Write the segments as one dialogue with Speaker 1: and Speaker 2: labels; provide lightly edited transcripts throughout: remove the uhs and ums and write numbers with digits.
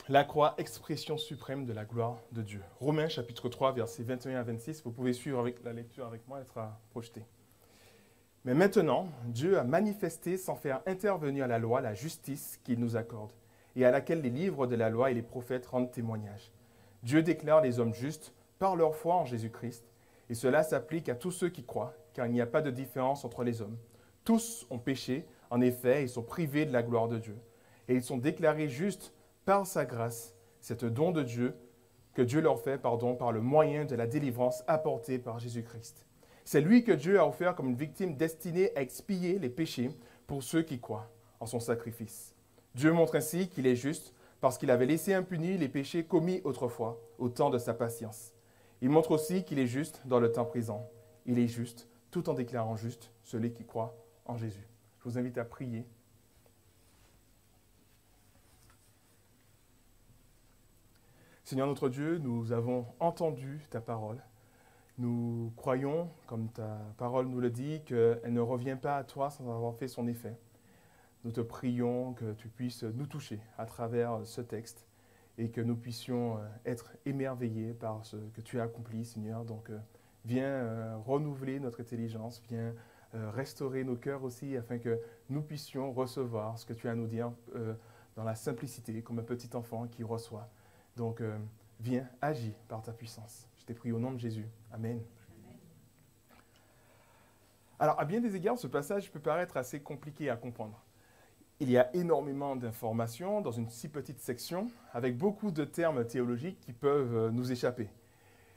Speaker 1: La croix, expression suprême de la gloire de Dieu. Romains chapitre 3, versets 21 à 26. Vous pouvez suivre avec la lecture avec moi, elle sera projetée. Mais maintenant, Dieu a manifesté sans faire intervenir la loi la justice qu'il nous accorde et à laquelle les livres de la loi et les prophètes rendent témoignage. Dieu déclare les hommes justes par leur foi en Jésus-Christ et cela s'applique à tous ceux qui croient car il n'y a pas de différence entre les hommes. Tous ont péché, en effet, et sont privés de la gloire de Dieu. Et ils sont déclarés justes par sa grâce, c'est un don de Dieu que Dieu leur fait par le moyen de la délivrance apportée par Jésus-Christ. C'est lui que Dieu a offert comme une victime destinée à expier les péchés pour ceux qui croient en son sacrifice. Dieu montre ainsi qu'il est juste parce qu'il avait laissé impunis les péchés commis autrefois, au temps de sa patience. Il montre aussi qu'il est juste dans le temps présent. Il est juste tout en déclarant juste celui qui croit en Jésus. Je vous invite à prier. Seigneur notre Dieu, nous avons entendu ta parole. Nous croyons, comme ta parole nous le dit, qu'elle ne revient pas à toi sans avoir fait son effet. Nous te prions que tu puisses nous toucher à travers ce texte et que nous puissions être émerveillés par ce que tu as accompli, Seigneur. Donc, viens renouveler notre intelligence, viens restaurer nos cœurs aussi afin que nous puissions recevoir ce que tu as à nous dire dans la simplicité, comme un petit enfant qui reçoit. Donc, viens, agis par ta puissance. Je t'ai prié au nom de Jésus. Amen. Alors, à bien des égards, ce passage peut paraître assez compliqué à comprendre. Il y a énormément d'informations dans une si petite section, avec beaucoup de termes théologiques qui peuvent nous échapper.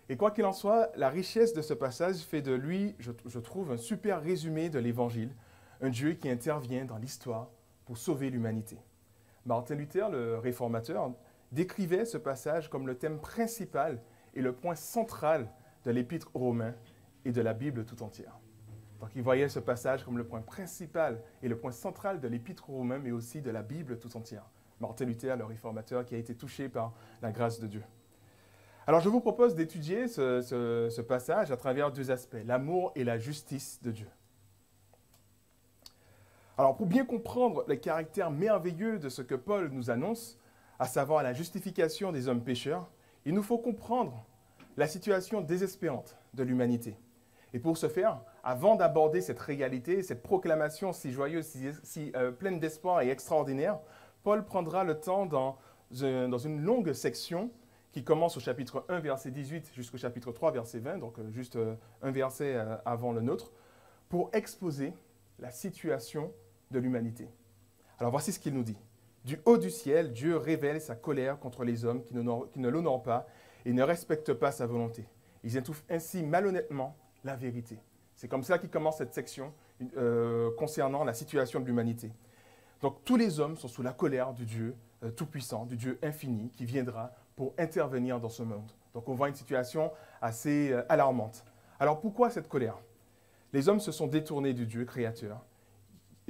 Speaker 1: Et quoi qu'il en soit, la richesse de ce passage fait de lui, je trouve, un super résumé de l'Évangile, un Dieu qui intervient dans l'histoire pour sauver l'humanité. Martin Luther, le réformateur, décrivait ce passage comme le thème principal et le point central de l'Épître aux Romains et de la Bible tout entière. Donc il voyait ce passage comme le point principal et le point central de l'Épître aux Romains, mais aussi de la Bible tout entière. Martin Luther, le réformateur, qui a été touché par la grâce de Dieu. Alors je vous propose d'étudier ce passage à travers deux aspects, l'amour et la justice de Dieu. Alors pour bien comprendre le caractère merveilleux de ce que Paul nous annonce, à savoir la justification des hommes pécheurs, il nous faut comprendre la situation désespérante de l'humanité. Et pour ce faire, avant d'aborder cette réalité, cette proclamation si joyeuse, si pleine d'espoir et extraordinaire, Paul prendra le temps dans une longue section qui commence au chapitre 1, verset 18 jusqu'au chapitre 3, verset 20, donc juste un verset avant le nôtre, pour exposer la situation de l'humanité. Alors voici ce qu'il nous dit. Du haut du ciel, Dieu révèle sa colère contre les hommes qui ne l'honorent pas et ne respectent pas sa volonté. Ils étouffent ainsi malhonnêtement la vérité. C'est comme ça qu'il commence cette section concernant la situation de l'humanité. Donc tous les hommes sont sous la colère du Dieu tout-puissant, du Dieu infini qui viendra pour intervenir dans ce monde. Donc on voit une situation assez alarmante. Alors pourquoi cette colère? Les hommes se sont détournés du Dieu créateur.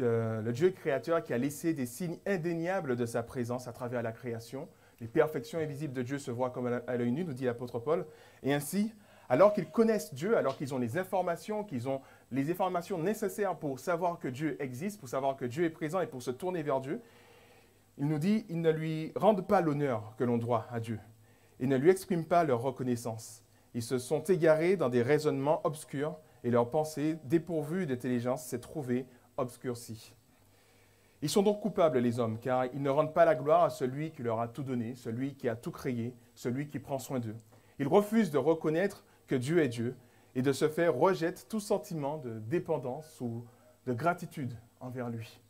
Speaker 1: Le Dieu créateur qui a laissé des signes indéniables de sa présence à travers la création. Les perfections invisibles de Dieu se voient comme à l'œil nu, nous dit l'apôtre Paul. Et ainsi, alors qu'ils connaissent Dieu, alors qu'ils ont les informations nécessaires pour savoir que Dieu existe, pour savoir que Dieu est présent et pour se tourner vers Dieu, il nous dit, ils ne lui rendent pas l'honneur que l'on doit à Dieu. Ils ne lui expriment pas leur reconnaissance. Ils se sont égarés dans des raisonnements obscurs et leur pensée, dépourvue d'intelligence, s'est trouvée obscurcie. Ils sont donc coupables, les hommes, car ils ne rendent pas la gloire à celui qui leur a tout donné, celui qui a tout créé, celui qui prend soin d'eux. Ils refusent de reconnaître que Dieu est Dieu et de ce fait rejettent tout sentiment de dépendance ou de gratitude envers lui.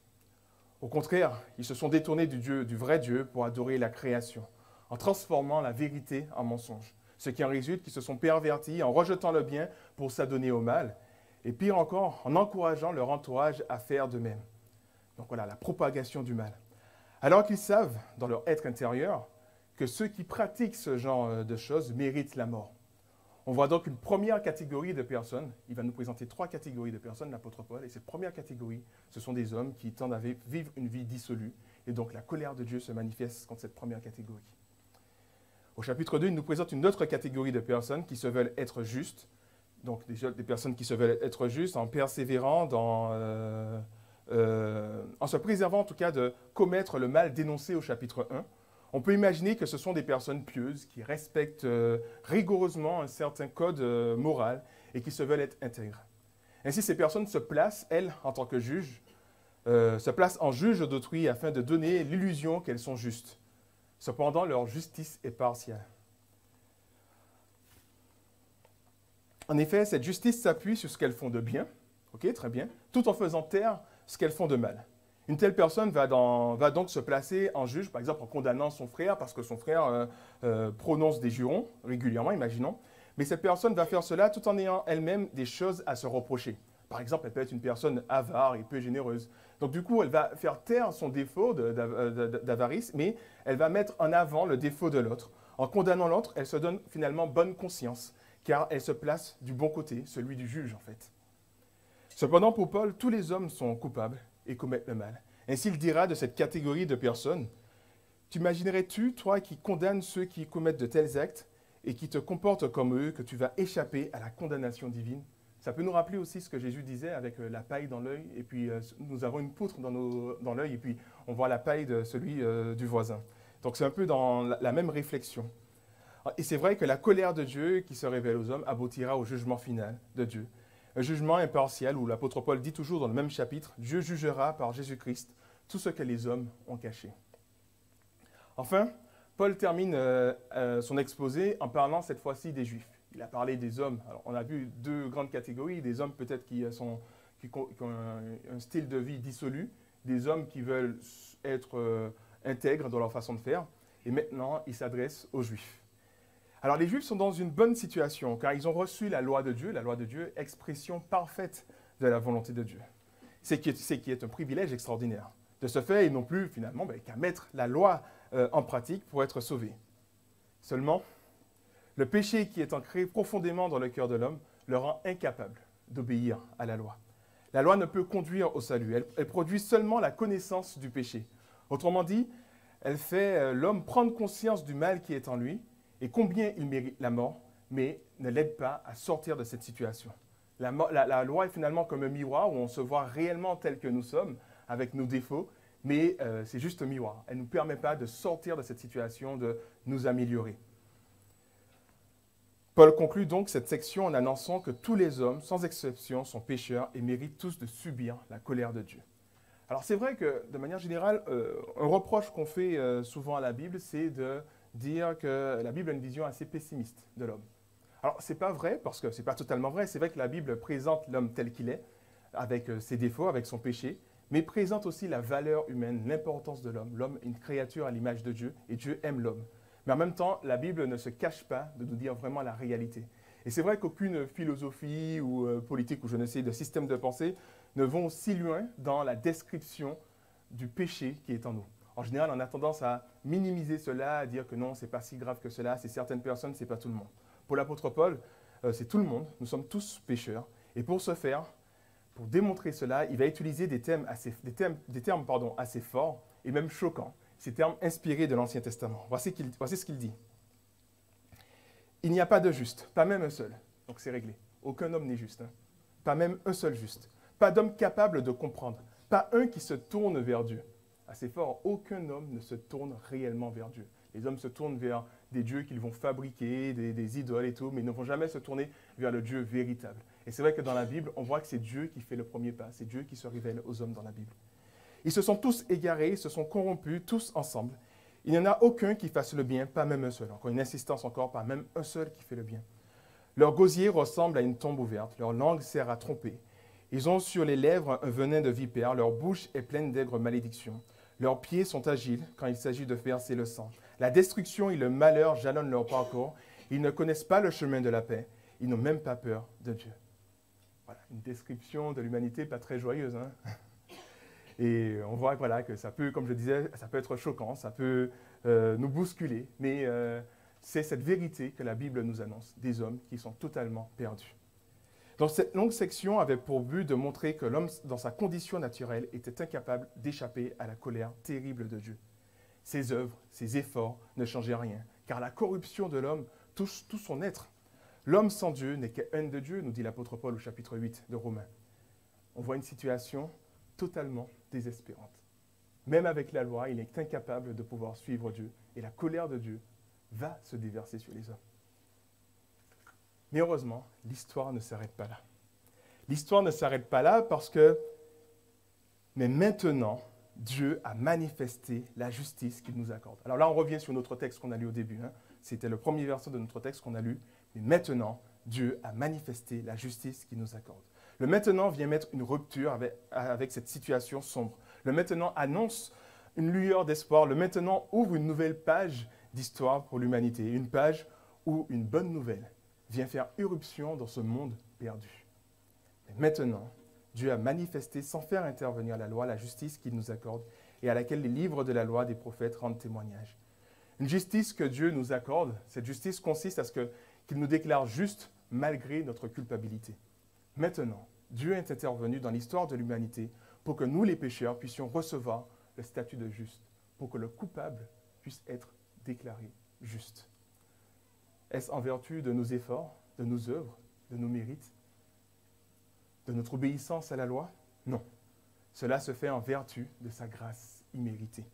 Speaker 1: Au contraire, ils se sont détournés du vrai Dieu pour adorer la création, en transformant la vérité en mensonge. Ce qui en résulte, qu'ils se sont pervertis en rejetant le bien pour s'adonner au mal, et pire encore, en encourageant leur entourage à faire de même. Donc voilà, la propagation du mal. Alors qu'ils savent, dans leur être intérieur, que ceux qui pratiquent ce genre de choses méritent la mort. On voit donc une première catégorie de personnes. Il va nous présenter 3 catégories de personnes, l'apôtre Paul. Et cette première catégorie, ce sont des hommes qui tendent à vivre une vie dissolue. Et donc la colère de Dieu se manifeste contre cette première catégorie. Au chapitre 2, il nous présente une autre catégorie de personnes qui se veulent être justes. Donc des personnes qui se veulent être justes en persévérant en se préservant en tout cas de commettre le mal dénoncé au chapitre 1. On peut imaginer que ce sont des personnes pieuses qui respectent rigoureusement un certain code moral et qui se veulent être intègres. Ainsi, ces personnes se placent, elles, en tant que juges, se placent en juges d'autrui afin de donner l'illusion qu'elles sont justes. Cependant, leur justice est partielle. En effet, cette justice s'appuie sur ce qu'elles font de bien, ok, très bien, tout en faisant taire ce qu'elles font de mal. Une telle personne va donc se placer en juge, par exemple en condamnant son frère parce que son frère prononce des jurons régulièrement, imaginons. Mais cette personne va faire cela tout en ayant elle-même des choses à se reprocher. Par exemple, elle peut être une personne avare et peu généreuse. Donc du coup, elle va faire taire son défaut d'avarice, mais elle va mettre en avant le défaut de l'autre. En condamnant l'autre, elle se donne finalement bonne conscience, car elle se place du bon côté, celui du juge en fait. Cependant, pour Paul, tous les hommes sont coupables et commettent le mal. Ainsi, il dira de cette catégorie de personnes, t'imaginerais-tu, toi qui condamnes ceux qui commettent de tels actes et qui te comportent comme eux, que tu vas échapper à la condamnation divine? Ça peut nous rappeler aussi ce que Jésus disait avec la paille dans l'œil, et puis nous avons une poutre dans l'œil, et puis on voit la paille de celui du voisin. Donc c'est un peu dans la même réflexion. Et c'est vrai que la colère de Dieu qui se révèle aux hommes aboutira au jugement final de Dieu. Un jugement impartial où l'apôtre Paul dit toujours dans le même chapitre, Dieu jugera par Jésus-Christ tout ce que les hommes ont caché. Enfin, Paul termine son exposé en parlant cette fois-ci des Juifs. Il a parlé des hommes. Alors, on a vu deux grandes catégories, des hommes peut-être qui ont un style de vie dissolu, des hommes qui veulent être intègres dans leur façon de faire, et maintenant, il s'adresse aux Juifs. Alors, les Juifs sont dans une bonne situation, car ils ont reçu la loi de Dieu, expression parfaite de la volonté de Dieu. C'est qui est un privilège extraordinaire. De ce fait, ils n'ont plus, finalement, qu'à mettre la loi en pratique pour être sauvés. Seulement, le péché qui est ancré profondément dans le cœur de l'homme le rend incapable d'obéir à la loi. La loi ne peut conduire au salut. Elle produit seulement la connaissance du péché. Autrement dit, elle fait l'homme prendre conscience du mal qui est en lui et combien il mérite la mort, mais ne l'aide pas à sortir de cette situation. La loi est finalement comme un miroir où on se voit réellement tel que nous sommes, avec nos défauts, mais c'est juste un miroir. Elle ne nous permet pas de sortir de cette situation, de nous améliorer. Paul conclut donc cette section en annonçant que tous les hommes, sans exception, sont pécheurs et méritent tous de subir la colère de Dieu. Alors c'est vrai que, de manière générale, un reproche qu'on fait souvent à la Bible, c'est de dire que la Bible a une vision assez pessimiste de l'homme. Alors ce n'est pas vrai, parce que ce n'est pas totalement vrai. C'est vrai que la Bible présente l'homme tel qu'il est, avec ses défauts, avec son péché, mais présente aussi la valeur humaine, l'importance de l'homme. L'homme est une créature à l'image de Dieu, et Dieu aime l'homme. Mais en même temps, la Bible ne se cache pas de nous dire vraiment la réalité. Et c'est vrai qu'aucune philosophie ou politique ou je ne sais, de système de pensée ne vont si loin dans la description du péché qui est en nous. En général, on a tendance à minimiser cela, à dire que non, ce n'est pas si grave que cela, c'est certaines personnes, ce n'est pas tout le monde. Pour l'apôtre Paul, c'est tout le monde, nous sommes tous pécheurs. Et pour ce faire, pour démontrer cela, il va utiliser des termes assez forts et même choquants. Ces termes inspirés de l'Ancien Testament. Voici ce qu'il dit. Il n'y a pas de juste, pas même un seul. Donc c'est réglé. Aucun homme n'est juste. Hein. Pas même un seul juste. Pas d'homme capable de comprendre. Pas un qui se tourne vers Dieu. Assez fort, aucun homme ne se tourne réellement vers Dieu. Les hommes se tournent vers des dieux qu'ils vont fabriquer, des idoles et tout, mais ils ne vont jamais se tourner vers le Dieu véritable. Et c'est vrai que dans la Bible, on voit que c'est Dieu qui fait le premier pas. C'est Dieu qui se révèle aux hommes dans la Bible. Ils se sont tous égarés, ils se sont corrompus, tous ensemble. Il n'y en a aucun qui fasse le bien, pas même un seul. Encore une insistance encore, pas même un seul qui fait le bien. Leur gosier ressemble à une tombe ouverte, leur langue sert à tromper. Ils ont sur les lèvres un venin de vipère, leur bouche est pleine d'aigres malédictions. Leurs pieds sont agiles quand il s'agit de verser le sang. La destruction et le malheur jalonnent leur parcours. Ils ne connaissent pas le chemin de la paix. Ils n'ont même pas peur de Dieu. Voilà, une description de l'humanité pas très joyeuse, hein. Et on voit voilà, que ça peut, comme je disais, ça peut être choquant, ça peut nous bousculer, mais c'est cette vérité que la Bible nous annonce, des hommes qui sont totalement perdus. Donc cette longue section avait pour but de montrer que l'homme, dans sa condition naturelle, était incapable d'échapper à la colère terrible de Dieu. Ses œuvres, ses efforts ne changeaient rien, car la corruption de l'homme touche tout son être. L'homme sans Dieu n'est que haine de Dieu, nous dit l'apôtre Paul au chapitre 8 de Romains. On voit une situation totalement désespérante. Même avec la loi, il est incapable de pouvoir suivre Dieu. Et la colère de Dieu va se déverser sur les hommes. Mais heureusement, l'histoire ne s'arrête pas là. L'histoire ne s'arrête pas là parce que, mais maintenant, Dieu a manifesté la justice qu'il nous accorde. Alors là, on revient sur notre texte qu'on a lu au début. C'était le premier verset de notre texte qu'on a lu. Mais maintenant, Dieu a manifesté la justice qu'il nous accorde. Le maintenant vient mettre une rupture avec cette situation sombre. Le maintenant annonce une lueur d'espoir. Le maintenant ouvre une nouvelle page d'histoire pour l'humanité. Une page où une bonne nouvelle vient faire irruption dans ce monde perdu. Mais maintenant, Dieu a manifesté sans faire intervenir la loi, la justice qu'il nous accorde et à laquelle les livres de la loi des prophètes rendent témoignage. Une justice que Dieu nous accorde, cette justice consiste à ce qu'il nous déclare juste malgré notre culpabilité. Maintenant, Dieu est intervenu dans l'histoire de l'humanité pour que nous, les pécheurs, puissions recevoir le statut de juste, pour que le coupable puisse être déclaré juste. Est-ce en vertu de nos efforts, de nos œuvres, de nos mérites, de notre obéissance à la loi? Non. Cela se fait en vertu de sa grâce imméritée.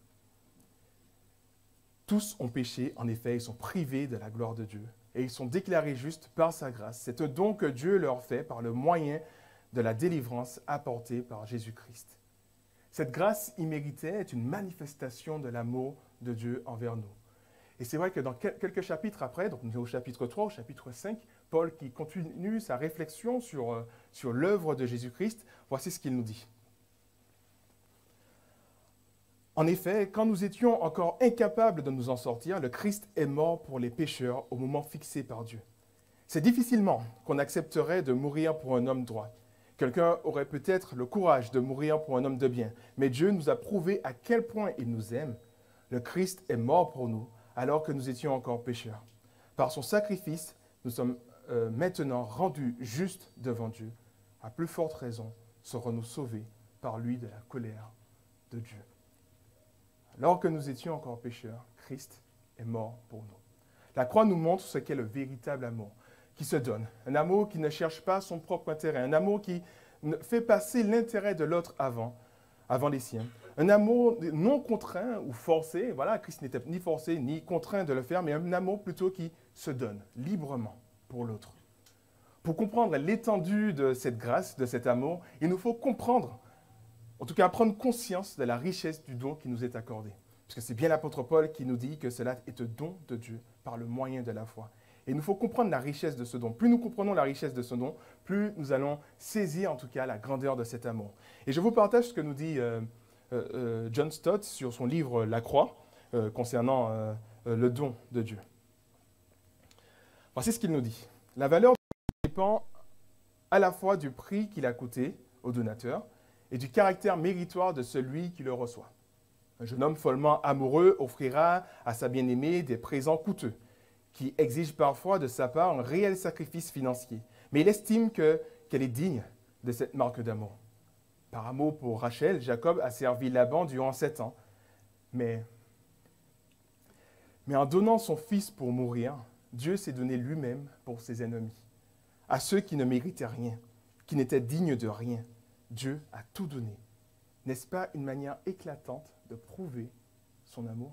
Speaker 1: Tous ont péché, en effet, ils sont privés de la gloire de Dieu et ils sont déclarés justes par sa grâce. C'est un don que Dieu leur fait par le moyen de la délivrance apportée par Jésus-Christ. Cette grâce imméritée est une manifestation de l'amour de Dieu envers nous. Et c'est vrai que dans quelques chapitres après, donc nous sommes au chapitre 3, au chapitre 5, Paul qui continue sa réflexion sur l'œuvre de Jésus-Christ, voici ce qu'il nous dit. En effet, quand nous étions encore incapables de nous en sortir, le Christ est mort pour les pécheurs au moment fixé par Dieu. C'est difficilement qu'on accepterait de mourir pour un homme droit. Quelqu'un aurait peut-être le courage de mourir pour un homme de bien, mais Dieu nous a prouvé à quel point il nous aime. Le Christ est mort pour nous alors que nous étions encore pécheurs. Par son sacrifice, nous sommes maintenant rendus justes devant Dieu. À plus forte raison, serons-nous sauvés par lui de la colère de Dieu. Alors que nous étions encore pécheurs, Christ est mort pour nous. La croix nous montre ce qu'est le véritable amour, qui se donne. Un amour qui ne cherche pas son propre intérêt, un amour qui fait passer l'intérêt de l'autre avant les siens. Un amour non contraint ou forcé. Voilà, Christ n'était ni forcé ni contraint de le faire, mais un amour plutôt qui se donne librement pour l'autre. Pour comprendre l'étendue de cette grâce, de cet amour, il nous faut comprendre, en tout cas prendre conscience de la richesse du don qui nous est accordé. Parce que c'est bien l'apôtre Paul qui nous dit que cela est un don de Dieu par le moyen de la foi. Et il nous faut comprendre la richesse de ce don. Plus nous comprenons la richesse de ce don, plus nous allons saisir en tout cas la grandeur de cet amour. Et je vous partage ce que nous dit John Stott sur son livre La Croix, concernant le don de Dieu. Voici ce qu'il nous dit. La valeur dépend à la fois du prix qu'il a coûté au donateur et du caractère méritoire de celui qui le reçoit. Un jeune homme follement amoureux offrira à sa bien-aimée des présents coûteux, qui exigent parfois de sa part un réel sacrifice financier. Mais il estime qu'elle est digne de cette marque d'amour. Par amour pour Rachel, Jacob a servi Laban durant 7 ans. Mais en donnant son fils pour mourir, Dieu s'est donné lui-même pour ses ennemis. À ceux qui ne méritaient rien, qui n'étaient dignes de rien, Dieu a tout donné. N'est-ce pas une manière éclatante de prouver son amour?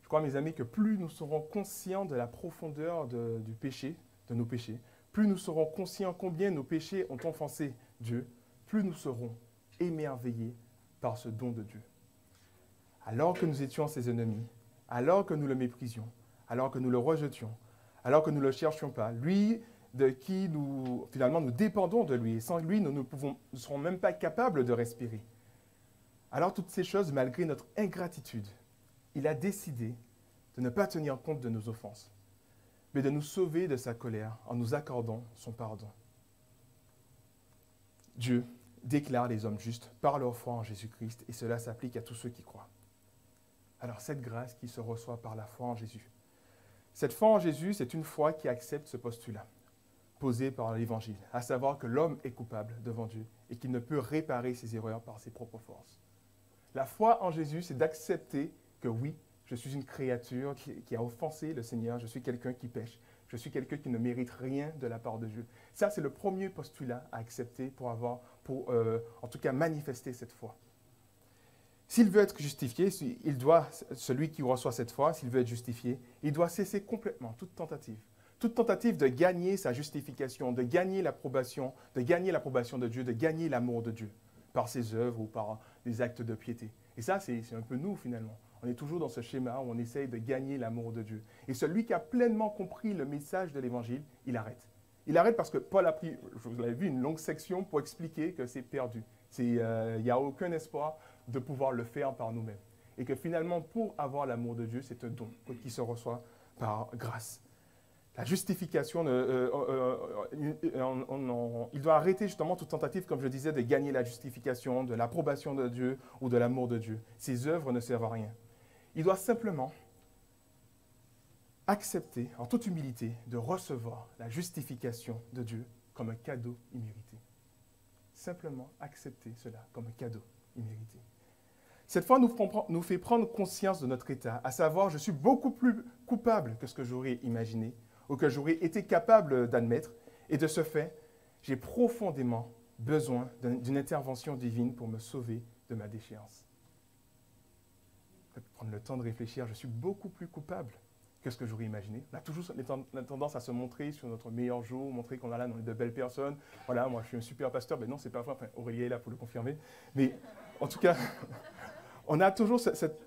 Speaker 1: Je crois, mes amis, que plus nous serons conscients de la profondeur du péché, de nos péchés, plus nous serons conscients combien nos péchés ont offensé Dieu, plus nous serons émerveillés par ce don de Dieu. Alors que nous étions ses ennemis, alors que nous le méprisions, alors que nous le rejetions, alors que nous ne le cherchions pas, lui de qui nous dépendons de lui, et sans lui, nous ne serons même pas capables de respirer. Alors toutes ces choses, malgré notre ingratitude, il a décidé de ne pas tenir compte de nos offenses, mais de nous sauver de sa colère en nous accordant son pardon. Dieu déclare les hommes justes par leur foi en Jésus-Christ, et cela s'applique à tous ceux qui croient. Alors cette grâce qui se reçoit par la foi en Jésus. Cette foi en Jésus, c'est une foi qui accepte ce postulat posé par l'Évangile, à savoir que l'homme est coupable devant Dieu et qu'il ne peut réparer ses erreurs par ses propres forces. La foi en Jésus, c'est d'accepter que oui, je suis une créature qui a offensé le Seigneur, je suis quelqu'un qui pêche, Je suis quelqu'un qui ne mérite rien de la part de Dieu. Ça, c'est le premier postulat à accepter pour en tout cas, manifester cette foi. S'il veut être justifié, celui qui reçoit cette foi, s'il veut être justifié, il doit cesser complètement toute tentative de gagner sa justification, de gagner l'approbation de Dieu, de gagner l'amour de Dieu par ses œuvres ou par des actes de piété. Et ça, c'est un peu nous finalement. On est toujours dans ce schéma où on essaye de gagner l'amour de Dieu. Et celui qui a pleinement compris le message de l'Évangile, il arrête. Il arrête parce que Paul a pris, vous l'avez vu, une longue section pour expliquer que c'est perdu. Il n'y a aucun espoir de pouvoir le faire par nous-mêmes. Et que finalement, pour avoir l'amour de Dieu, c'est un don qui se reçoit par grâce. La justification, il doit arrêter justement toute tentative, comme je disais, de gagner la justification, de l'approbation de Dieu ou de l'amour de Dieu. Ses œuvres ne servent à rien. Il doit simplement accepter, en toute humilité, de recevoir la justification de Dieu comme un cadeau immérité. Simplement accepter cela comme un cadeau immérité. Cette foi nous fait prendre conscience de notre état, à savoir, je suis beaucoup plus coupable que ce que j'aurais imaginé ou que j'aurais été capable d'admettre. Et de ce fait, j'ai profondément besoin d'une intervention divine pour me sauver de ma déchéance. Prendre le temps de réfléchir, je suis beaucoup plus coupable que ce que j'aurais imaginé. On a toujours la tendance à se montrer sur notre meilleur jour, montrer qu'on est de belles personnes. Voilà, moi je suis un super pasteur. Ben non, c'est pas vrai. Enfin, Aurélie est là pour le confirmer. Mais en tout cas, on a toujours cette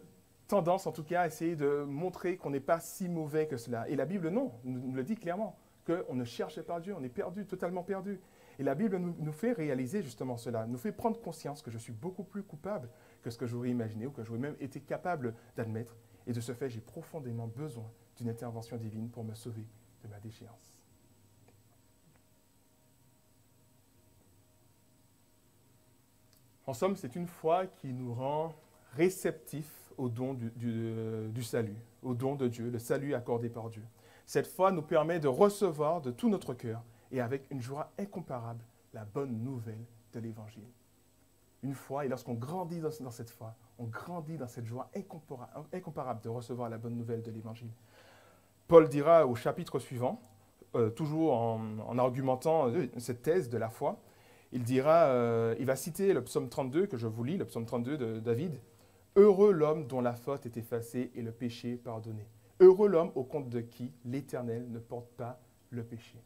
Speaker 1: tendance, en tout cas, à essayer de montrer qu'on n'est pas si mauvais que cela. Et la Bible, non, nous le dit clairement, qu'on ne cherche pas Dieu, on est perdu, totalement perdu. Et la Bible nous fait réaliser justement cela, nous fait prendre conscience que je suis beaucoup plus coupable que ce que j'aurais imaginé ou que j'aurais même été capable d'admettre. Et de ce fait, j'ai profondément besoin d'une intervention divine pour me sauver de ma déchéance. En somme, c'est une foi qui nous rend réceptifs au don du salut, au don de Dieu, le salut accordé par Dieu. Cette foi nous permet de recevoir de tout notre cœur et avec une joie incomparable la bonne nouvelle de l'Évangile. Une foi, et lorsqu'on grandit dans cette foi, on grandit dans cette joie incomparable de recevoir la bonne nouvelle de l'Évangile. Paul dira au chapitre suivant, toujours en argumentant cette thèse de la foi, il va citer le psaume 32 que je vous lis, le psaume 32 de David. « Heureux l'homme dont la faute est effacée et le péché pardonné. Heureux l'homme au compte de qui l'Éternel ne porte pas le péché. »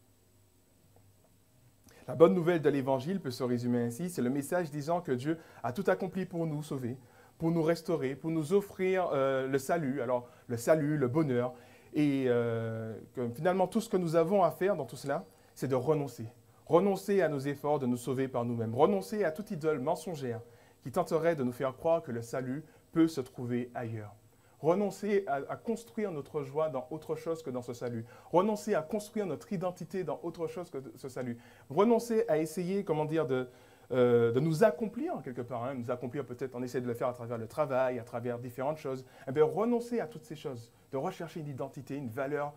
Speaker 1: La bonne nouvelle de l'Évangile peut se résumer ainsi, c'est le message disant que Dieu a tout accompli pour nous sauver, pour nous restaurer, pour nous offrir le salut, alors le salut, le bonheur, et que finalement tout ce que nous avons à faire dans tout cela, c'est de renoncer. Renoncer à nos efforts de nous sauver par nous-mêmes, renoncer à toute idole mensongère qui tenterait de nous faire croire que le salut peut se trouver ailleurs. Renoncer à construire notre joie dans autre chose que dans ce salut. Renoncer à construire notre identité dans autre chose que ce salut. Renoncer à essayer, de nous accomplir quelque part. Hein. Nous accomplir peut-être, on essaie de le faire à travers le travail, à travers différentes choses. Eh bien, renoncer à toutes ces choses. De rechercher une identité, une valeur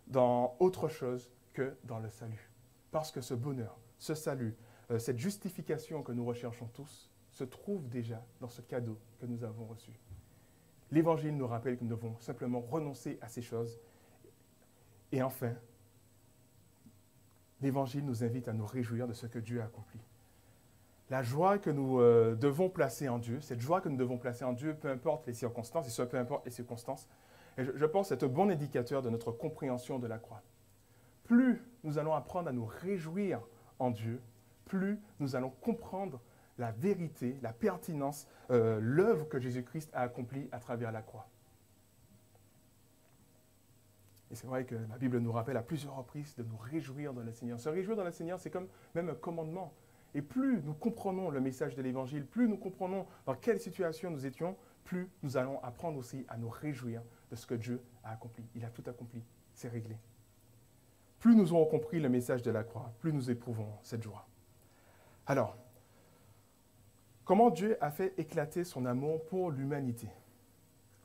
Speaker 1: dans autre chose que dans le salut. Parce que ce bonheur, ce salut, cette justification que nous recherchons tous, se trouve déjà dans ce cadeau que nous avons reçu. L'Évangile nous rappelle que nous devons simplement renoncer à ces choses. Et enfin, l'Évangile nous invite à nous réjouir de ce que Dieu a accompli. La joie que nous devons placer en Dieu, cette joie que nous devons placer en Dieu, peu importe les circonstances, et ce peu importe les circonstances, et je pense que c'est un bon indicateur de notre compréhension de la croix. Plus nous allons apprendre à nous réjouir en Dieu, plus nous allons comprendre la vérité, la pertinence, l'œuvre que Jésus-Christ a accomplie à travers la croix. Et c'est vrai que la Bible nous rappelle à plusieurs reprises de nous réjouir dans le Seigneur. Se réjouir dans le Seigneur, c'est comme même un commandement. Et plus nous comprenons le message de l'Évangile, plus nous comprenons dans quelle situation nous étions, plus nous allons apprendre aussi à nous réjouir de ce que Dieu a accompli. Il a tout accompli, c'est réglé. Plus nous aurons compris le message de la croix, plus nous éprouvons cette joie. Alors, comment Dieu a fait éclater son amour pour l'humanité?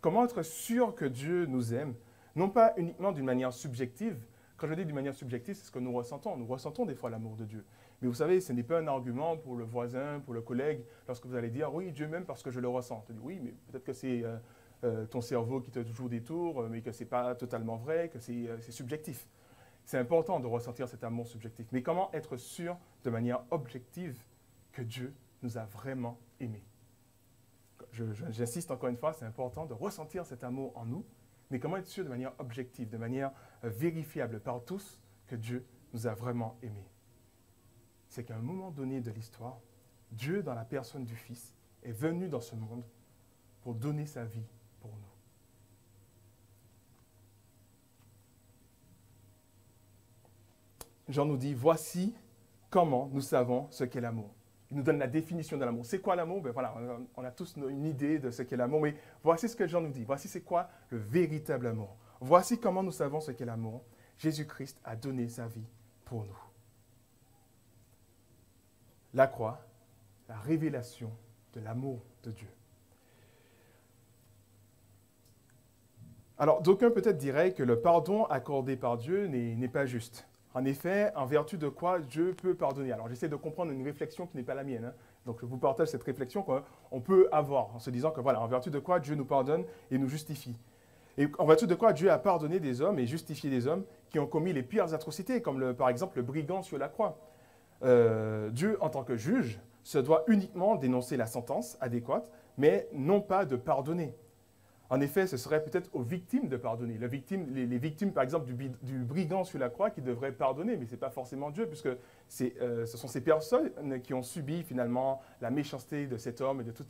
Speaker 1: Comment être sûr que Dieu nous aime, non pas uniquement d'une manière subjective. Quand je dis d'une manière subjective, c'est ce que nous ressentons. Nous ressentons des fois l'amour de Dieu. Mais vous savez, ce n'est pas un argument pour le voisin, pour le collègue, lorsque vous allez dire « oui, Dieu m'aime parce que je le ressens ». Oui, mais peut-être que c'est ton cerveau qui te joue des tours, mais que ce n'est pas totalement vrai, que c'est subjectif. C'est important de ressentir cet amour subjectif. Mais comment être sûr de manière objective que Dieu nous a vraiment aimés? J'insiste encore une fois, c'est important de ressentir cet amour en nous, mais comment être sûr de manière objective, de manière vérifiable par tous que Dieu nous a vraiment aimés? C'est qu'à un moment donné de l'histoire, Dieu, dans la personne du Fils, est venu dans ce monde pour donner sa vie pour nous. Jean nous dit, voici comment nous savons ce qu'est l'amour. Il nous donne la définition de l'amour. C'est quoi l'amour? Ben voilà, on a tous une idée de ce qu'est l'amour, mais voici ce que Jean nous dit. Voici c'est quoi le véritable amour. Voici comment nous savons ce qu'est l'amour. Jésus-Christ a donné sa vie pour nous. La croix, la révélation de l'amour de Dieu. Alors, d'aucuns peut-être diraient que le pardon accordé par Dieu n'est pas juste. En effet, en vertu de quoi Dieu peut pardonner. Alors, j'essaie de comprendre une réflexion qui n'est pas la mienne. Donc, je vous partage cette réflexion qu'on peut avoir en se disant que, voilà, en vertu de quoi Dieu nous pardonne et nous justifie. Et en vertu de quoi Dieu a pardonné des hommes et justifié des hommes qui ont commis les pires atrocités, comme par exemple le brigand sur la croix. Dieu, en tant que juge, se doit uniquement d'énoncer la sentence adéquate, mais non pas de pardonner. En effet, ce serait peut-être aux victimes de pardonner. Les victimes, par exemple, du brigand sur la croix qui devraient pardonner, mais ce n'est pas forcément Dieu, puisque ce sont ces personnes qui ont subi finalement la méchanceté de cet homme et de tout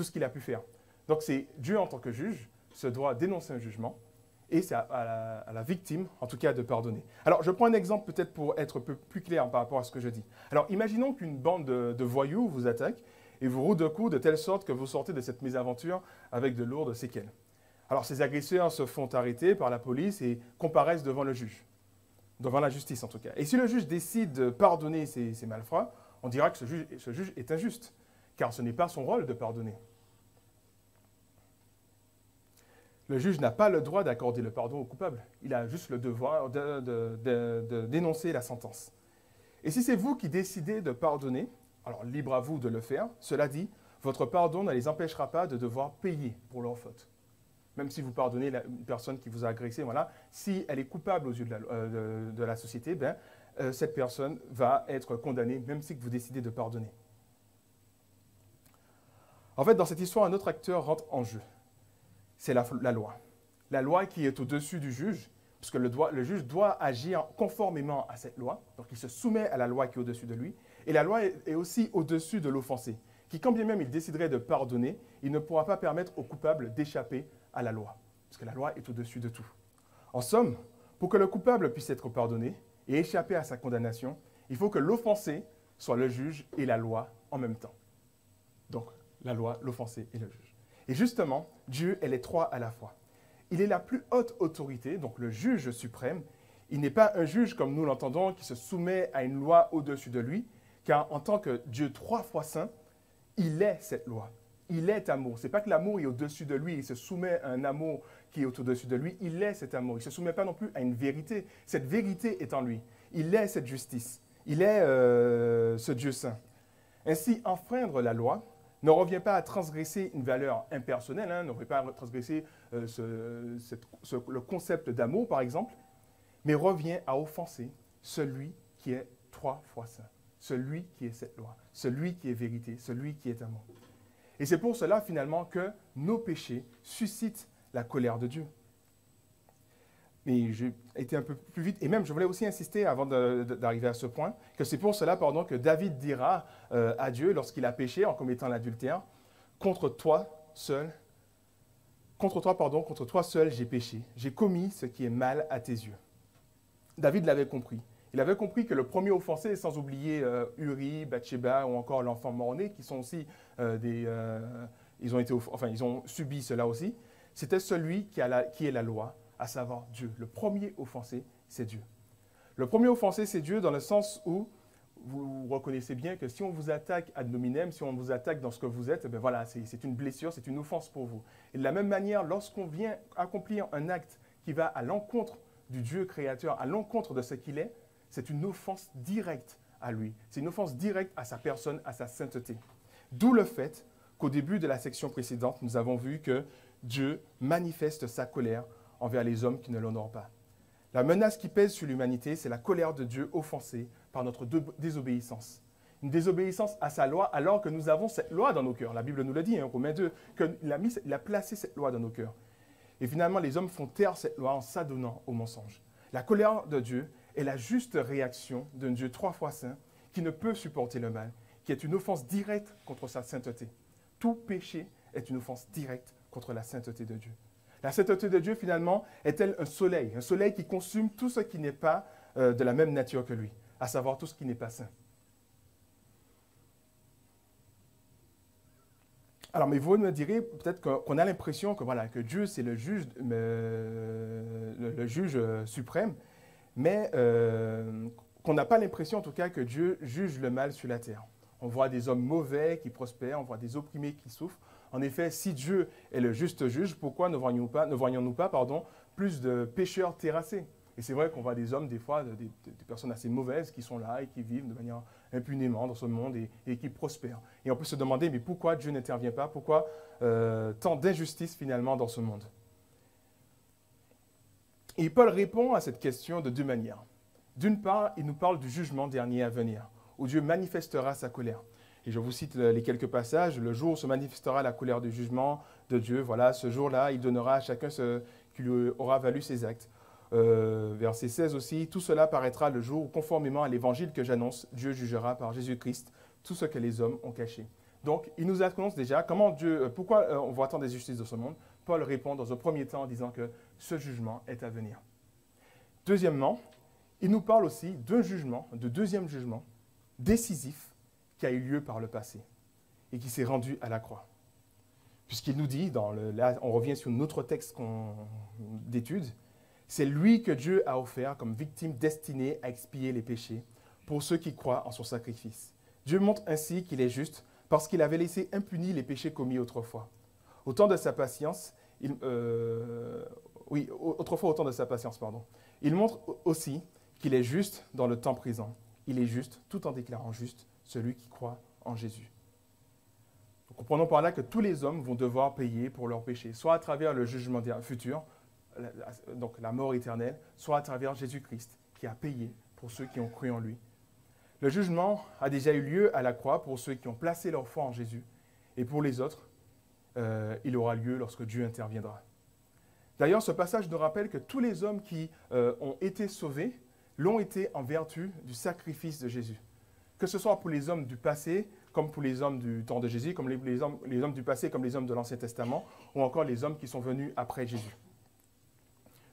Speaker 1: ce qu'il a pu faire. Donc c'est Dieu en tant que juge se doit d'énoncer un jugement, et c'est à la victime, en tout cas, de pardonner. Alors, je prends un exemple peut-être pour être un peu plus clair par rapport à ce que je dis. Alors, imaginons qu'une bande de voyous vous attaque et vous roue de coups de telle sorte que vous sortez de cette mésaventure avec de lourdes séquelles. Alors, ces agresseurs se font arrêter par la police et comparaissent devant le juge, devant la justice en tout cas. Et si le juge décide de pardonner ces malfrats, on dira que ce juge est injuste, car ce n'est pas son rôle de pardonner. Le juge n'a pas le droit d'accorder le pardon au coupable. Il a juste le devoir de dénoncer la sentence. Et si c'est vous qui décidez de pardonner, alors libre à vous de le faire. Cela dit, votre pardon ne les empêchera pas de devoir payer pour leur faute. Même si vous pardonnez une personne qui vous a agressé, voilà, si elle est coupable aux yeux de la société, cette personne va être condamnée, même si vous décidez de pardonner. En fait, dans cette histoire, un autre acteur rentre en jeu. C'est la loi. La loi qui est au-dessus du juge, puisque le juge doit agir conformément à cette loi. Donc, il se soumet à la loi qui est au-dessus de lui. Et la loi est aussi au-dessus de l'offensé, qui, quand bien même il déciderait de pardonner, il ne pourra pas permettre au coupable d'échapper à la loi, parce que la loi est au-dessus de tout. En somme, pour que le coupable puisse être pardonné et échapper à sa condamnation, il faut que l'offensé soit le juge et la loi en même temps. Donc, la loi, l'offensé et le juge. Et justement, Dieu est les trois à la fois. Il est la plus haute autorité, donc le juge suprême. Il n'est pas un juge, comme nous l'entendons, qui se soumet à une loi au-dessus de lui, car en tant que Dieu 3 fois saint, il est cette loi. Il est amour. Ce n'est pas que l'amour est au-dessus de lui, il se soumet à un amour qui est au-dessus de lui. Il est cet amour. Il ne se soumet pas non plus à une vérité. Cette vérité est en lui. Il est cette justice. Il est ce Dieu saint. Ainsi, enfreindre la loi ne revient pas à transgresser une valeur impersonnelle, ne revient pas à transgresser le concept d'amour, par exemple, mais revient à offenser celui qui est 3 fois saint, celui qui est cette loi, celui qui est vérité, celui qui est amour. Et c'est pour cela, finalement, que nos péchés suscitent la colère de Dieu. Mais j'ai été un peu plus vite, et même je voulais aussi insister, avant d'arriver à ce point, que c'est pour cela, que David dira à Dieu, lorsqu'il a péché en commettant l'adultère, contre toi seul, j'ai péché, j'ai commis ce qui est mal à tes yeux. David l'avait compris. Il avait compris que le premier offensé, sans oublier Uri, Bathsheba ou encore l'enfant mort-né, qui sont aussi ils ont subi cela aussi, c'était celui qui est la loi, à savoir Dieu. Le premier offensé, c'est Dieu. Le premier offensé, c'est Dieu dans le sens où vous reconnaissez bien que si on vous attaque ad nominem, si on vous attaque dans ce que vous êtes, c'est une blessure, c'est une offense pour vous. Et de la même manière, lorsqu'on vient accomplir un acte qui va à l'encontre du Dieu créateur, à l'encontre de ce qu'il est, c'est une offense directe à lui. C'est une offense directe à sa personne, à sa sainteté. D'où le fait qu'au début de la section précédente, nous avons vu que Dieu manifeste sa colère envers les hommes qui ne l'honorent pas. La menace qui pèse sur l'humanité, c'est la colère de Dieu offensée par notre désobéissance. Une désobéissance à sa loi alors que nous avons cette loi dans nos cœurs. La Bible nous le dit, Romains 2, qu'il a placé cette loi dans nos cœurs. Et finalement, les hommes font taire cette loi en s'adonnant au mensonge. La colère de Dieu est la juste réaction d'un Dieu 3 fois saint qui ne peut supporter le mal, qui est une offense directe contre sa sainteté. Tout péché est une offense directe contre la sainteté de Dieu. La sainteté de Dieu, finalement, est-elle un soleil qui consume tout ce qui n'est pas de la même nature que lui, à savoir tout ce qui n'est pas saint. Alors, mais vous me direz peut-être qu'on a l'impression que, voilà, que Dieu, c'est le juge suprême, mais qu'on n'a pas l'impression, en tout cas, que Dieu juge le mal sur la terre. On voit des hommes mauvais qui prospèrent, on voit des opprimés qui souffrent. En effet, si Dieu est le juste juge, pourquoi ne voyons-nous pas plus de pécheurs terrassés? Et c'est vrai qu'on voit des hommes, des fois, des personnes assez mauvaises qui sont là et qui vivent de manière impunément dans ce monde et qui prospèrent. Et on peut se demander, mais pourquoi Dieu n'intervient pas? Pourquoi tant d'injustice finalement dans ce monde? Et Paul répond à cette question de deux manières. D'une part, il nous parle du jugement dernier à venir, où Dieu manifestera sa colère. Et je vous cite les quelques passages. Le jour où se manifestera la colère du jugement de Dieu, voilà, ce jour-là, il donnera à chacun ce qui lui aura valu ses actes. Verset 16 aussi, tout cela paraîtra le jour où, conformément à l'évangile que j'annonce, Dieu jugera par Jésus-Christ tout ce que les hommes ont caché. Donc, il nous annonce déjà pourquoi on voit tant d'injustice dans ce monde. Paul répond dans un premier temps en disant que ce jugement est à venir. Deuxièmement, il nous parle aussi de deuxième jugement décisif qui a eu lieu par le passé et qui s'est rendu à la croix. Puisqu'il nous dit, là on revient sur notre texte d'étude, c'est lui que Dieu a offert comme victime destinée à expier les péchés pour ceux qui croient en son sacrifice. Dieu montre ainsi qu'il est juste parce qu'il avait laissé impunis les péchés commis autrefois. Au temps de sa patience, autrefois au temps de sa patience, pardon. Il montre aussi qu'il est juste dans le temps présent. Il est juste tout en déclarant juste celui qui croit en Jésus. Nous comprenons par là que tous les hommes vont devoir payer pour leurs péchés, soit à travers le jugement futur, donc la mort éternelle, soit à travers Jésus-Christ qui a payé pour ceux qui ont cru en lui. Le jugement a déjà eu lieu à la croix pour ceux qui ont placé leur foi en Jésus. Et pour les autres, il aura lieu lorsque Dieu interviendra. D'ailleurs, ce passage nous rappelle que tous les hommes qui ont été sauvés l'ont été en vertu du sacrifice de Jésus. Que ce soit pour les hommes du passé, comme pour les hommes du temps de Jésus, comme les hommes du passé, comme les hommes de l'Ancien Testament, ou encore les hommes qui sont venus après Jésus.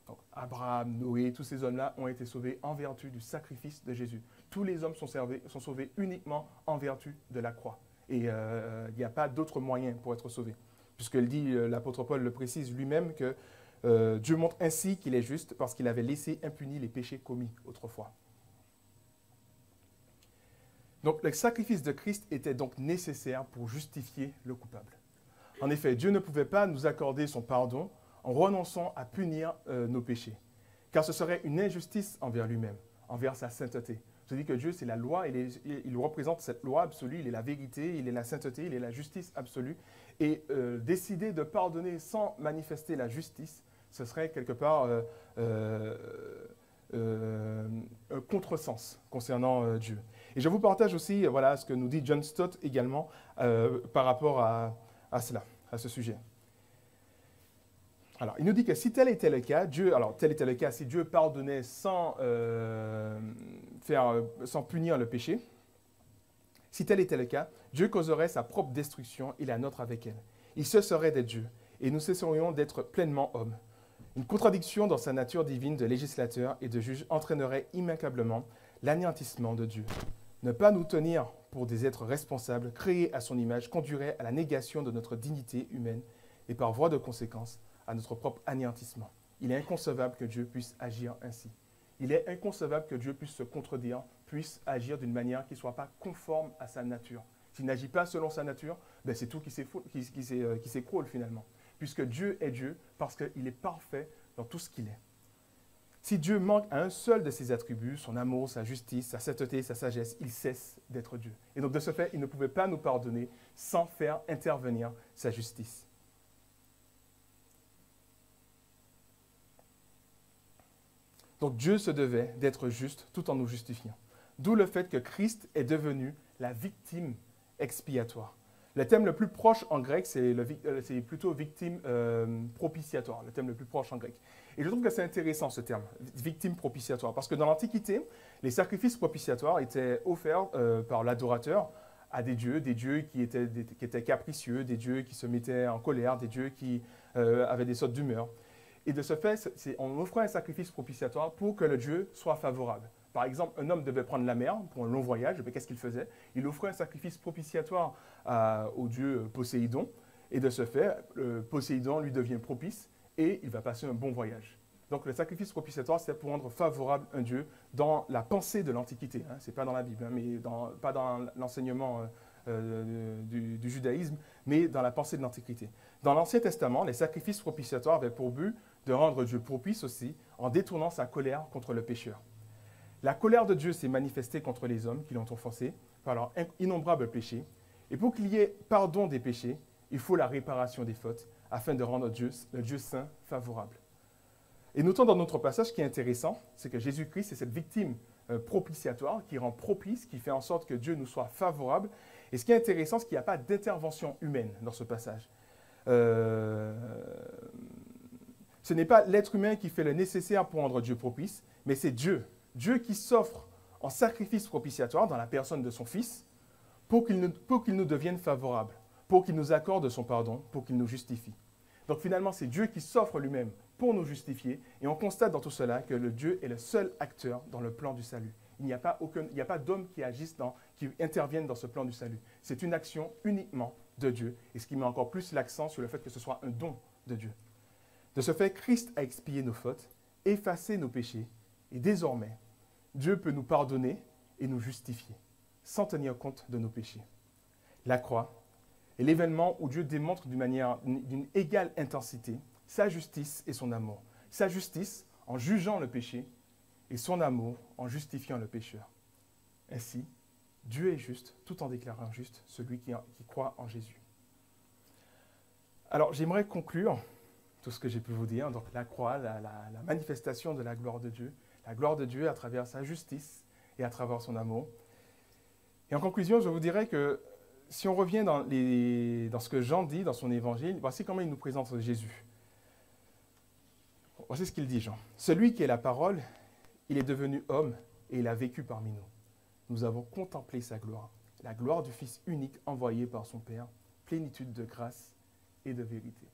Speaker 1: Donc, Abraham, Noé, tous ces hommes-là ont été sauvés en vertu du sacrifice de Jésus. Tous les hommes sont sauvés uniquement en vertu de la croix. Et il n'y a pas d'autre moyen pour être sauvé. Puisque l'apôtre Paul le précise lui-même que Dieu montre ainsi qu'il est juste parce qu'il avait laissé impunis les péchés commis autrefois. Donc le sacrifice de Christ était donc nécessaire pour justifier le coupable. En effet, Dieu ne pouvait pas nous accorder son pardon en renonçant à punir nos péchés, car ce serait une injustice envers lui-même, envers sa sainteté. Je dis que Dieu, c'est la loi, il représente cette loi absolue, il est la vérité, il est la sainteté, il est la justice absolue. Et décider de pardonner sans manifester la justice, ce serait quelque part un contresens concernant Dieu. Et je vous partage aussi ce que nous dit John Stott également par rapport à cela, à ce sujet. Alors, il nous dit que si tel était le cas, si Dieu pardonnait sans punir le péché, si tel était le cas, Dieu causerait sa propre destruction et la nôtre avec elle. Il cesserait d'être Dieu et nous cesserions d'être pleinement hommes. Une contradiction dans sa nature divine de législateur et de juge entraînerait immanquablement l'anéantissement de Dieu. Ne pas nous tenir pour des êtres responsables, créés à son image, conduirait à la négation de notre dignité humaine et par voie de conséquence, à notre propre anéantissement. Il est inconcevable que Dieu puisse agir ainsi. Il est inconcevable que Dieu puisse se contredire, puisse agir d'une manière qui ne soit pas conforme à sa nature. S'il n'agit pas selon sa nature, c'est tout qui s'écroule finalement. Puisque Dieu est Dieu, parce qu'il est parfait dans tout ce qu'il est. Si Dieu manque à un seul de ses attributs, son amour, sa justice, sa sainteté, sa sagesse, il cesse d'être Dieu. Et donc de ce fait, il ne pouvait pas nous pardonner sans faire intervenir sa justice. Donc Dieu se devait d'être juste tout en nous justifiant. D'où le fait que Christ est devenu la victime expiatoire. Le thème le plus proche en grec, c'est plutôt victime propitiatoire, le thème le plus proche en grec. Et je trouve que c'est intéressant ce terme, victime propitiatoire, parce que dans l'Antiquité, les sacrifices propitiatoires étaient offerts par l'adorateur à des dieux qui étaient capricieux, des dieux qui se mettaient en colère, des dieux qui avaient des sautes d'humeur. Et de ce fait, on offrait un sacrifice propitiatoire pour que le dieu soit favorable. Par exemple, un homme devait prendre la mer pour un long voyage. Qu'est-ce qu'il faisait? Il offrait un sacrifice propitiatoire au dieu Poséidon. Et de ce fait, Poséidon lui devient propice et il va passer un bon voyage. Donc le sacrifice propitiatoire, c'est pour rendre favorable un dieu dans la pensée de l'Antiquité. Ce n'est pas dans la Bible, mais pas dans l'enseignement du judaïsme, mais dans la pensée de l'Antiquité. Dans l'Ancien Testament, les sacrifices propitiatoires avaient pour but de rendre Dieu propice aussi en détournant sa colère contre le pécheur. La colère de Dieu s'est manifestée contre les hommes qui l'ont offensé par leurs innombrables péchés. Et pour qu'il y ait pardon des péchés, il faut la réparation des fautes afin de rendre le Dieu saint favorable. Et notons dans notre passage, ce qui est intéressant, c'est que Jésus-Christ est cette victime propitiatoire qui rend propice, qui fait en sorte que Dieu nous soit favorable. Et ce qui est intéressant, c'est qu'il n'y a pas d'intervention humaine dans ce passage. Ce n'est pas l'être humain qui fait le nécessaire pour rendre Dieu propice, mais c'est Dieu. Dieu qui s'offre en sacrifice propitiatoire dans la personne de son Fils pour qu'il nous devienne favorable, pour qu'il nous accorde son pardon, pour qu'il nous justifie. Donc finalement, c'est Dieu qui s'offre lui-même pour nous justifier. Et on constate dans tout cela que le Dieu est le seul acteur dans le plan du salut. Il n'y a pas d'homme qui intervienne dans ce plan du salut. C'est une action uniquement de Dieu. Et ce qui met encore plus l'accent sur le fait que ce soit un don de Dieu. De ce fait, Christ a expié nos fautes, effacé nos péchés. Et désormais, Dieu peut nous pardonner et nous justifier, sans tenir compte de nos péchés. La croix est l'événement où Dieu démontre d'une égale intensité sa justice et son amour. Sa justice en jugeant le péché et son amour en justifiant le pécheur. Ainsi, Dieu est juste tout en déclarant juste celui qui croit en Jésus. Alors, j'aimerais conclure tout ce que j'ai pu vous dire. Donc, la croix, la manifestation de la gloire de Dieu à travers sa justice et à travers son amour. Et en conclusion, je vous dirais que si on revient dans ce que Jean dit dans son évangile, voici comment il nous présente Jésus. Voici ce qu'il dit, Jean. Celui qui est la parole, il est devenu homme et il a vécu parmi nous. Nous avons contemplé sa gloire, la gloire du Fils unique envoyé par son Père, plénitude de grâce et de vérité.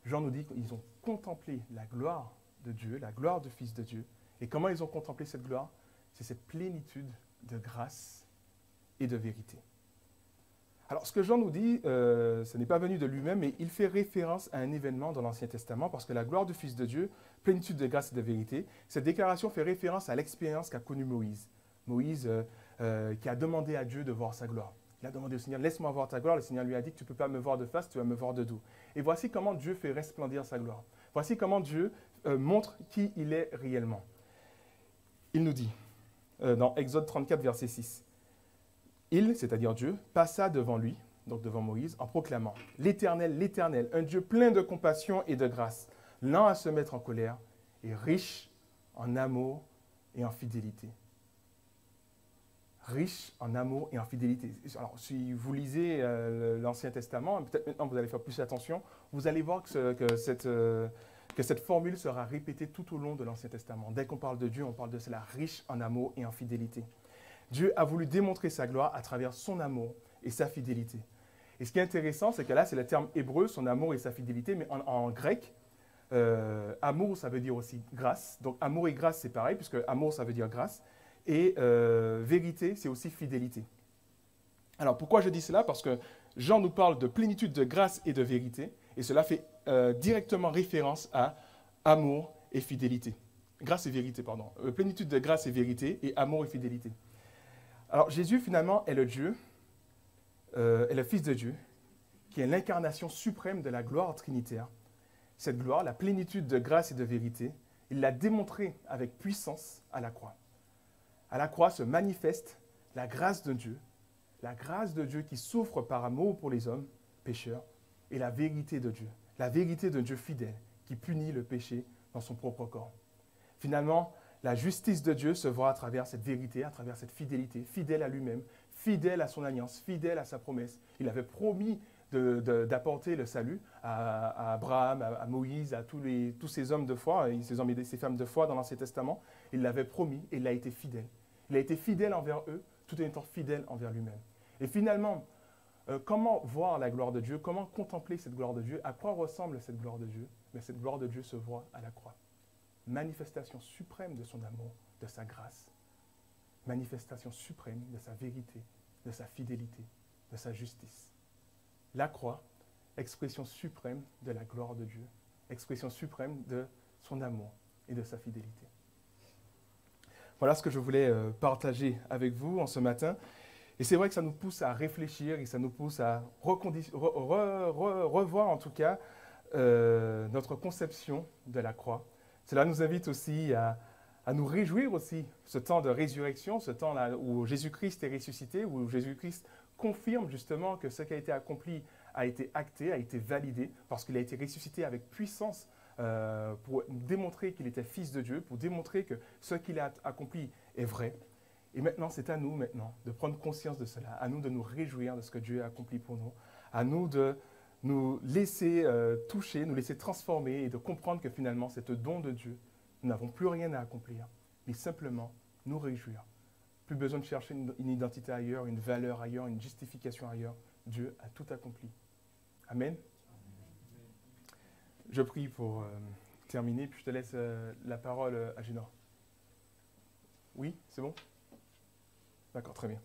Speaker 1: Jean nous dit qu'ils ont contemplé la gloire de Dieu, la gloire du Fils de Dieu. Et comment ils ont contemplé cette gloire? C'est cette plénitude de grâce et de vérité. Alors, ce que Jean nous dit, ce n'est pas venu de lui-même, mais il fait référence à un événement dans l'Ancien Testament, parce que la gloire du Fils de Dieu, plénitude de grâce et de vérité, cette déclaration fait référence à l'expérience qu'a connue Moïse. Moïse qui a demandé à Dieu de voir sa gloire. Il a demandé au Seigneur, laisse-moi voir ta gloire. Le Seigneur lui a dit, tu ne peux pas me voir de face, tu vas me voir de dos. Et voici comment Dieu fait resplendir sa gloire. Voici comment Dieu montre qui il est réellement. Il nous dit, dans Exode 34, verset 6, il, c'est-à-dire Dieu, passa devant lui, donc devant Moïse, en proclamant « L'Éternel, l'Éternel, un Dieu plein de compassion et de grâce, lent à se mettre en colère et riche en amour et en fidélité. » Riche en amour et en fidélité. Alors, si vous lisez l'Ancien Testament, peut-être maintenant vous allez faire plus attention, vous allez voir que cette formule sera répétée tout au long de l'Ancien Testament. Dès qu'on parle de Dieu, on parle de cela, riche en amour et en fidélité. Dieu a voulu démontrer sa gloire à travers son amour et sa fidélité. Et ce qui est intéressant, c'est que là, c'est le terme hébreu, son amour et sa fidélité, mais en grec, amour, ça veut dire aussi grâce. Donc, amour et grâce, c'est pareil, puisque amour, ça veut dire grâce. Et vérité, c'est aussi fidélité. Alors, pourquoi je dis cela? Parce que Jean nous parle de plénitude de grâce et de vérité, et cela fait directement référence à amour et fidélité. Grâce et vérité, pardon. Plénitude de grâce et vérité, et amour et fidélité. Alors, Jésus, finalement, est le Dieu, est le Fils de Dieu, qui est l'incarnation suprême de la gloire trinitaire. Cette gloire, la plénitude de grâce et de vérité, il l'a démontrée avec puissance à la croix. À la croix se manifeste la grâce de Dieu qui souffre par amour pour les hommes pécheurs, et la vérité de Dieu fidèle, qui punit le péché dans son propre corps. Finalement, la justice de Dieu se voit à travers cette vérité, à travers cette fidélité, fidèle à lui-même, fidèle à son alliance, fidèle à sa promesse. Il avait promis d'apporter le salut à Abraham, à Moïse, à tous ces hommes de foi, ces hommes et ces femmes de foi dans l'Ancien Testament. Il l'avait promis et il a été fidèle. Il a été fidèle envers eux, tout en étant fidèle envers lui-même. Et finalement, comment voir la gloire de Dieu? Comment contempler cette gloire de Dieu? À quoi ressemble cette gloire de Dieu? Mais cette gloire de Dieu se voit à la croix. Manifestation suprême de son amour, de sa grâce. Manifestation suprême de sa vérité, de sa fidélité, de sa justice. La croix, expression suprême de la gloire de Dieu, expression suprême de son amour et de sa fidélité. Voilà ce que je voulais partager avec vous en ce matin. Et c'est vrai que ça nous pousse à réfléchir et ça nous pousse à revoir en tout cas notre conception de la croix. Cela nous invite aussi à nous réjouir aussi, ce temps de résurrection, ce temps-là où Jésus-Christ est ressuscité, où Jésus-Christ confirme justement que ce qui a été accompli a été acté, a été validé, parce qu'il a été ressuscité avec puissance pour démontrer qu'il était fils de Dieu, pour démontrer que ce qu'il a accompli est vrai. Et maintenant, c'est à nous maintenant de prendre conscience de cela, à nous de nous réjouir de ce que Dieu a accompli pour nous, à nous de nous laisser toucher, nous laisser transformer et de comprendre que finalement, c'est un don de Dieu. Nous n'avons plus rien à accomplir, mais simplement nous réjouir. Plus besoin de chercher une identité ailleurs, une valeur ailleurs, une justification ailleurs. Dieu a tout accompli. Amen. Je prie pour terminer, puis je te laisse la parole à Génor. Oui, c'est bon? D'accord, très bien.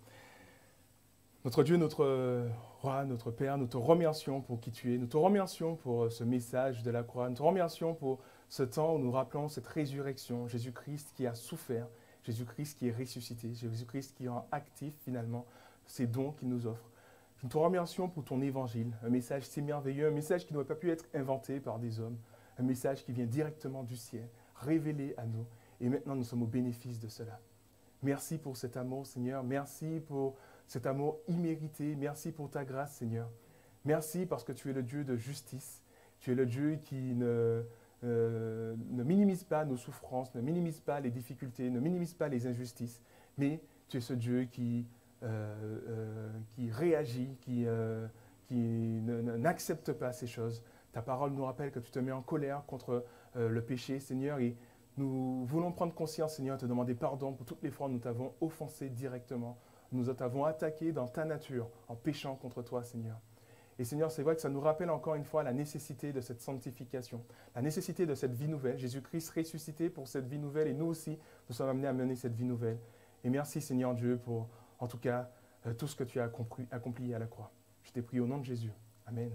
Speaker 1: Notre Dieu, notre Roi, notre Père, nous te remercions pour qui tu es. Nous te remercions pour ce message de la croix. Nous te remercions pour ce temps où nous rappelons cette résurrection. Jésus-Christ qui a souffert, Jésus-Christ qui est ressuscité, Jésus-Christ qui rend actif finalement ces dons qu'il nous offre. Nous te remercions pour ton évangile, un message si merveilleux, un message qui n'aurait pas pu être inventé par des hommes, un message qui vient directement du ciel, révélé à nous. Et maintenant, nous sommes au bénéfice de cela. Merci pour cet amour, Seigneur. Merci pour cet amour immérité. Merci pour ta grâce, Seigneur. Merci parce que tu es le Dieu de justice. Tu es le Dieu qui ne minimise pas nos souffrances, ne minimise pas les difficultés, ne minimise pas les injustices, mais tu es ce Dieu qui réagit, qui n'accepte pas ces choses. Ta parole nous rappelle que tu te mets en colère contre le péché, Seigneur, et nous voulons prendre conscience, Seigneur, te demander pardon pour toutes les fois où nous t'avons offensé directement. Nous t'avons attaqué dans ta nature en péchant contre toi, Seigneur. Et Seigneur, c'est vrai que ça nous rappelle encore une fois la nécessité de cette sanctification, la nécessité de cette vie nouvelle. Jésus-Christ ressuscité pour cette vie nouvelle et nous aussi, nous sommes amenés à mener cette vie nouvelle. Et merci, Seigneur Dieu, pour en tout cas tout ce que tu as accompli à la croix. Je t'ai prié au nom de Jésus. Amen.